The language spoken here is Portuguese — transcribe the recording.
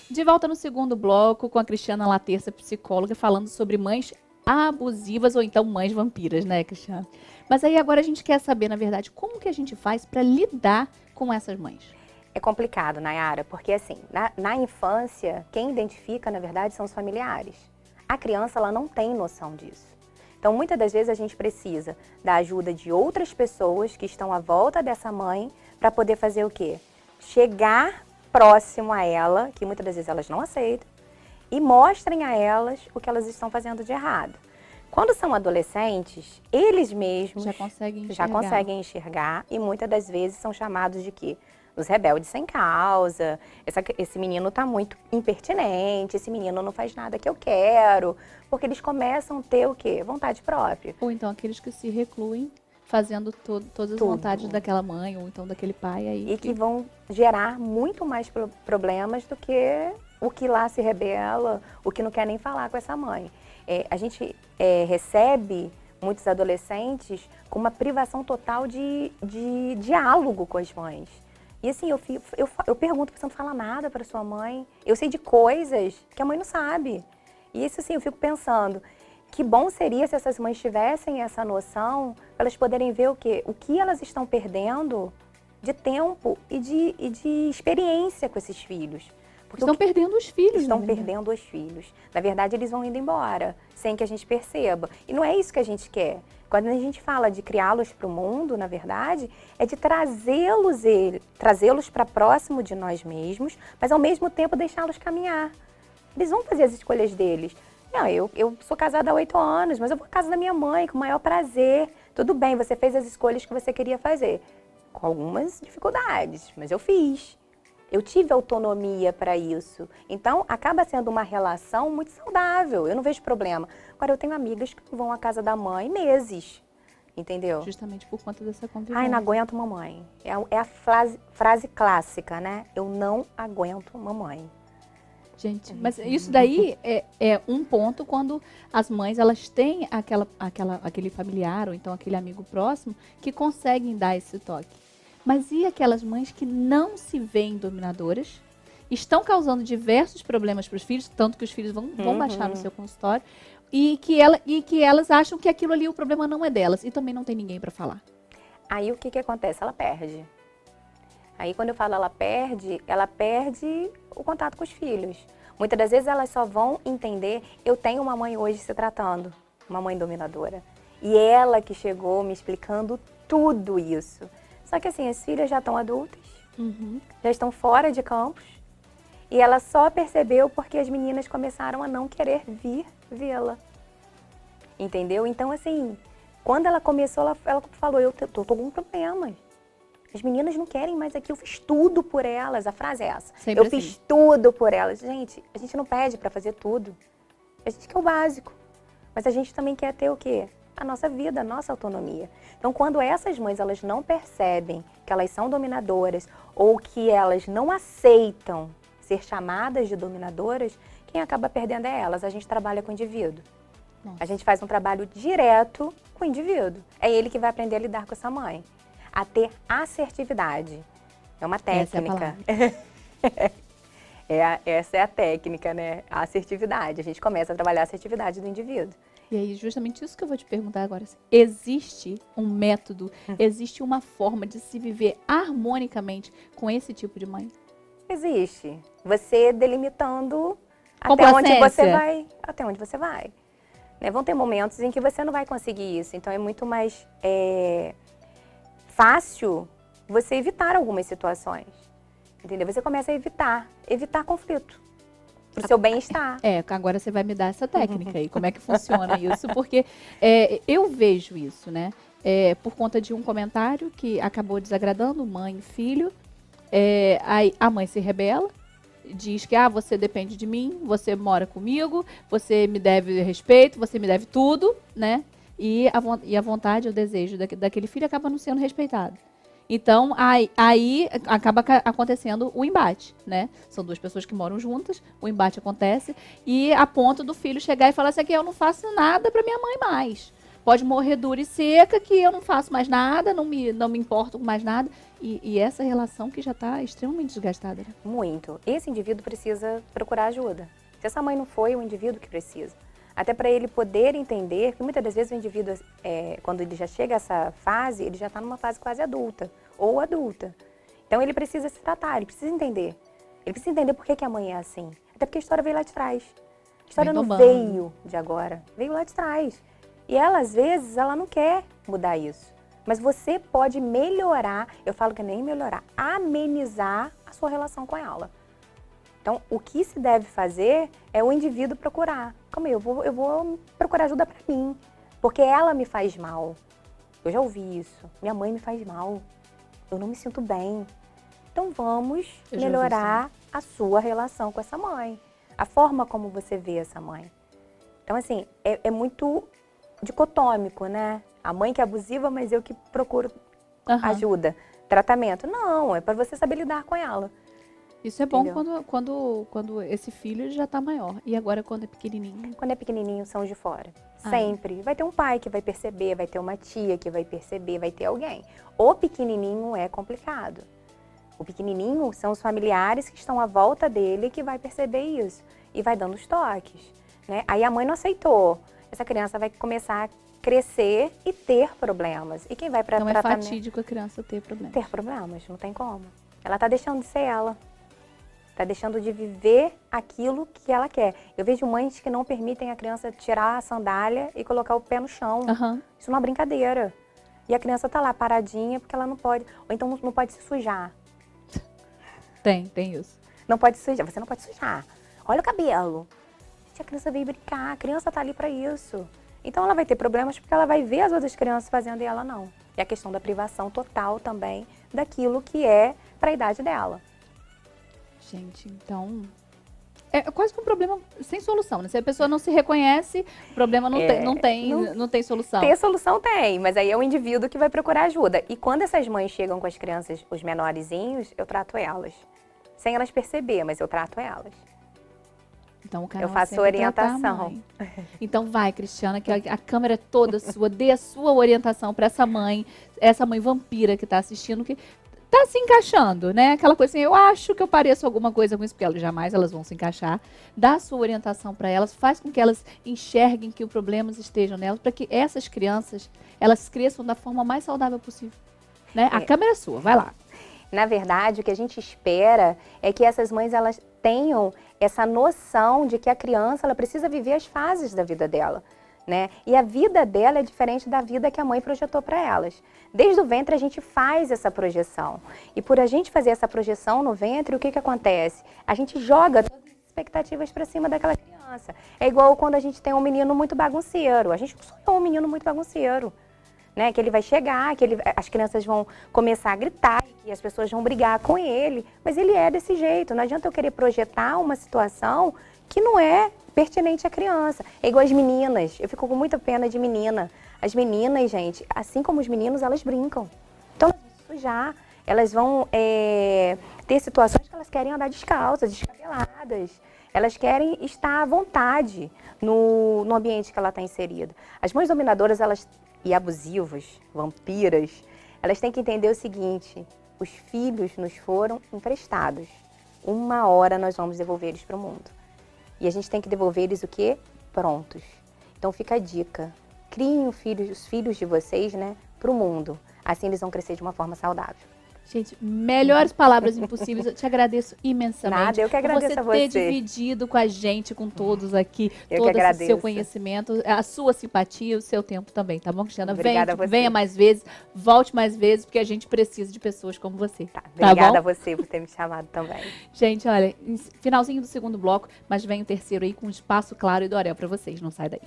De volta no segundo bloco com a Cristiana Laterça, psicóloga, falando sobre mães abusivas ou então mães vampiras, né, Cristiana? Mas aí agora a gente quer saber, na verdade, como que a gente faz para lidar com essas mães? É complicado, Nayara, porque assim, na infância, quem identifica, na verdade, são os familiares. A criança, ela não tem noção disso. Então, muitas das vezes a gente precisa da ajuda de outras pessoas que estão à volta dessa mãe para poder fazer o quê? Chegar próximo a ela, que muitas das vezes elas não aceitam, e mostrem a elas o que elas estão fazendo de errado. Quando são adolescentes, eles mesmos Já conseguem enxergar e muitas das vezes são chamados de quê? Os rebeldes sem causa, esse menino está muito impertinente, esse menino não faz nada que eu quero, porque eles começam a ter o quê? Vontade própria. Ou então aqueles que se recluem fazendo todas as vontades daquela mãe ou então daquele pai aí. E que vão gerar muito mais problemas do que o que lá se rebela, o que não quer nem falar com essa mãe. A gente recebe muitos adolescentes com uma privação total de diálogo com as mães. E assim, eu pergunto, você não fala nada para sua mãe? Eu sei de coisas que a mãe não sabe. E isso assim, eu fico pensando, que bom seria se essas mães tivessem essa noção, para elas poderem ver o quê? O que elas estão perdendo de tempo e de experiência com esses filhos. Porque estão perdendo os filhos. Estão perdendo os filhos. Na verdade, eles vão indo embora, sem que a gente perceba. E não é isso que a gente quer. Quando a gente fala de criá-los para o mundo, na verdade, é de trazê-los para próximo de nós mesmos, mas ao mesmo tempo deixá-los caminhar. Eles vão fazer as escolhas deles. Não, eu sou casada há 8 anos, mas eu vou à casa da minha mãe com o maior prazer. Tudo bem, você fez as escolhas que você queria fazer. Com algumas dificuldades, mas eu fiz. Eu tive autonomia para isso. Então, acaba sendo uma relação muito saudável. Eu não vejo problema. Agora, eu tenho amigas que vão à casa da mãe meses. Entendeu? Justamente por conta dessa convivência. Ai, não aguento mamãe. É a frase clássica, né? Eu não aguento mamãe. Gente, mas isso daí é um ponto quando as mães elas têm aquele familiar ou então aquele amigo próximo que conseguem dar esse toque. Mas e aquelas mães que não se veem dominadoras, estão causando diversos problemas para os filhos, tanto que os filhos vão baixar no seu consultório, e que elas acham que aquilo ali, o problema não é delas, e também não tem ninguém para falar. Aí o que acontece? Ela perde. Aí quando eu falo ela perde o contato com os filhos. Muitas das vezes elas só vão entender, eu tenho uma mãe hoje se tratando, uma mãe dominadora. E ela que chegou me explicando tudo isso. Só que assim, as filhas já estão adultas, já estão fora de campos, e ela só percebeu porque as meninas começaram a não querer vir vê-la. Entendeu? Então assim, quando ela começou, ela falou, eu tô com um problema. As meninas não querem mais aqui, eu fiz tudo por elas. A frase é essa. Sempre eu fiz tudo por elas. Gente, a gente não pede para fazer tudo. A gente quer o básico. Mas a gente também quer ter o quê? A nossa vida, a nossa autonomia. Então, quando essas mães elas não percebem que elas são dominadoras ou que elas não aceitam ser chamadas de dominadoras, quem acaba perdendo é elas. A gente trabalha com o indivíduo. A gente faz um trabalho direto com o indivíduo. É ele que vai aprender a lidar com essa mãe. A ter assertividade. É uma técnica. Essa é a técnica, né? A assertividade. A gente começa a trabalhar a assertividade do indivíduo. E aí, justamente isso que eu vou te perguntar agora. Existe um método, existe uma forma de se viver harmonicamente com esse tipo de mãe? Existe. Você delimitando até onde você vai. Até onde você vai. Né? Vão ter momentos em que você não vai conseguir isso. Então, é muito mais fácil você evitar algumas situações. Entendeu? Você começa a evitar conflito. Para o seu bem-estar. Agora você vai me dar essa técnica aí, como é que funciona isso, porque eu vejo isso, né? Por conta de um comentário que acabou desagradando mãe e filho, aí a mãe se rebela, diz que você depende de mim, você mora comigo, você me deve respeito, você me deve tudo, né? E a vontade, o desejo daquele filho acaba não sendo respeitado. Então, aí acaba acontecendo o embate, né? São duas pessoas que moram juntas, o embate acontece, e a ponto do filho chegar e falar assim, que eu não faço nada para minha mãe mais. pode morrer dura e seca, que eu não faço mais nada, não me importo com mais nada. E essa relação que já está extremamente desgastada, né? Muito. Esse indivíduo precisa procurar ajuda. Se essa mãe não foi, o indivíduo que precisa. Até para ele poder entender que muitas das vezes o indivíduo, quando ele já chega a essa fase, ele já está numa fase quase adulta ou adulta. Então ele precisa se tratar, ele precisa entender. Ele precisa entender por que a mãe é assim. Até porque a história veio lá de trás. A história não veio de agora, veio lá de trás. E ela, às vezes, ela não quer mudar isso. Mas você pode melhorar, eu falo que nem melhorar, amenizar a sua relação com ela. Então, o que se deve fazer é o indivíduo procurar. Como eu vou procurar ajuda para mim, porque ela me faz mal. Eu já ouvi isso. Minha mãe me faz mal. Eu não me sinto bem. Então, vamos melhorar a sua relação com essa mãe. A forma como você vê essa mãe. Então, assim, é muito dicotômico, né? A mãe que é abusiva, mas eu que procuro ajuda, tratamento. Não, é para você saber lidar com ela. Isso é bom quando esse filho já está maior. E agora quando é pequenininho? Quando é pequenininho, são os de fora. Sempre. Vai ter um pai que vai perceber, vai ter uma tia que vai perceber, vai ter alguém. O pequenininho é complicado. O pequenininho são os familiares que estão à volta dele que vai perceber isso. E vai dando os toques, né? Aí a mãe não aceitou. Essa criança vai começar a crescer e ter problemas. E quem vai para tratamento? Não é fatídico a criança ter problemas. Ter problemas, não tem como. Ela está deixando de ser ela. Está deixando de viver aquilo que ela quer. Eu vejo mães que não permitem a criança tirar a sandália e colocar o pé no chão. Isso é uma brincadeira. E a criança está lá paradinha porque ela não pode. Ou então não pode se sujar. Tem isso. Não pode sujar. Você não pode sujar. Olha o cabelo. Gente, a criança veio brincar. A criança está ali para isso. Então ela vai ter problemas porque ela vai ver as outras crianças fazendo e ela não. E a questão da privação total também daquilo que é para a idade dela. Gente, então, é quase que um problema sem solução, né? Se a pessoa não se reconhece, o problema não tem solução. Ter solução tem, mas aí é o indivíduo que vai procurar ajuda. E quando essas mães chegam com as crianças, os menorzinhos, eu trato elas. Sem elas perceber, mas eu trato elas. Então, o canal eu faço orientação. Então vai, Cristiana, que a câmera é toda sua, dê a sua orientação para essa mãe vampira que está assistindo, que tá se encaixando, né? Aquela coisa assim, eu acho que eu pareço alguma coisa com isso, porque jamais elas vão se encaixar. Dá a sua orientação para elas, faz com que elas enxerguem que os problemas estejam nelas, para que essas crianças, elas cresçam da forma mais saudável possível. Né? A câmera é sua, vai lá. Na verdade, o que a gente espera é que essas mães, elas tenham essa noção de que a criança, ela precisa viver as fases da vida dela. Né? E a vida dela é diferente da vida que a mãe projetou para elas. Desde o ventre a gente faz essa projeção. E por a gente fazer essa projeção no ventre, o que acontece? A gente joga todas as expectativas para cima daquela criança. É igual quando a gente tem um menino muito bagunceiro. A gente sonhou um menino muito bagunceiro. Né? Que ele vai chegar, que as crianças vão começar a gritar, que as pessoas vão brigar com ele. Mas ele é desse jeito. Não adianta eu querer projetar uma situação que não é pertinente à criança. É igual as meninas. Eu fico com muita pena de menina. As meninas, gente, assim como os meninos, elas brincam. Então, elas vão sujar. Elas vão ter situações que elas querem andar descalças, descabeladas. Elas querem estar à vontade no ambiente que ela está inserida. As mães dominadoras, e abusivas, vampiras, elas têm que entender o seguinte: os filhos nos foram emprestados. Uma hora nós vamos devolver eles para o mundo. E a gente tem que devolver eles o quê? Prontos. Então fica a dica. Criem os filhos de vocês, né, para o mundo. Assim eles vão crescer de uma forma saudável. Gente, melhores palavras impossíveis. Eu te agradeço imensamente. Nada, eu que agradeço a você. Por ter dividido com a gente, com todos aqui, todo o seu conhecimento, a sua simpatia, o seu tempo também, tá bom, Cristiana? Venha mais vezes, volte mais vezes, porque a gente precisa de pessoas como você. Tá, obrigada a você por ter me chamado também. Gente, olha, finalzinho do segundo bloco, mas vem o terceiro aí com um espaço claro e do Orel pra vocês. Não sai daí.